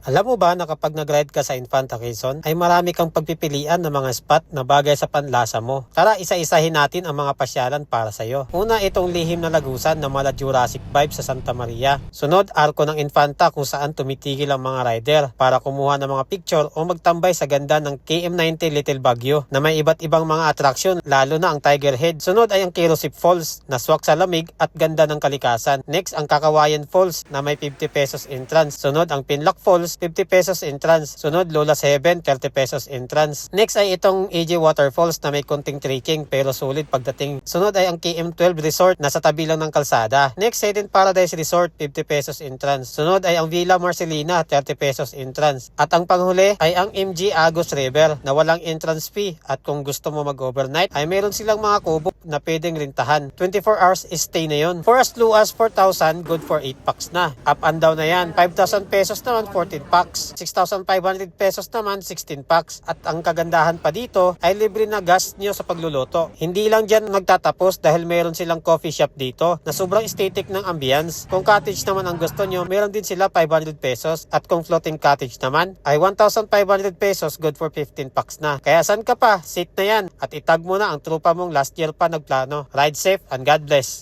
Alam mo ba na kapag nag-ride ka sa Infanta Quezon ay marami kang pagpipilian ng mga spot na bagay sa panlasa mo. Tara isa-isahin natin ang mga pasyalan para sa iyo. Una, itong lihim na lagusan na mala Jurassic vibe sa Santa Maria. Sunod, arko ng Infanta kung saan tumitigil ang mga rider para kumuha ng mga picture o magtambay sa ganda ng KM90 Little Baguio na may iba't ibang mga atraksyon lalo na ang Tiger Head. Sunod ay ang Kirosip Falls na swak sa lamig at ganda ng kalikasan. Next, ang Kakawayan Falls na may 50 pesos entrance. Sunod, ang Pinlock Falls, 50 pesos entrance. Sunod, Lola's Heaven, 30 pesos entrance. Next ay itong AJ Waterfalls na may konting trekking pero sulit pagdating. Sunod ay ang KM12 Resort na sa tabi lang ng kalsada. Next, Hidden Paradise Resort, 50 pesos entrance. Sunod ay ang Villa Marcelina, 30 pesos entrance. At ang panghuli ay ang MG Agos River na walang entrance fee. At kung gusto mo mag-overnight ay meron silang mga kubo na pwedeng rintahan. 24 hours stay na yon. For as low as 4,000, good for 8 packs na. Up and down na yan. 5,000 pesos naman, 14 packs. 6,500 pesos naman, 16 packs. At ang kagandahan pa dito ay libre na gas nyo sa pagluluto. Hindi lang dyan nagtatapos dahil meron silang coffee shop dito na sobrang aesthetic ng ambience. Kung cottage naman ang gusto nyo, meron din sila 500 pesos. At kung floating cottage naman ay 1,500 pesos, good for 15 packs na. Kaya saan ka pa? Seat na yan. At itag mo na ang trupa mong last year pa nagplano. Ride safe and God bless.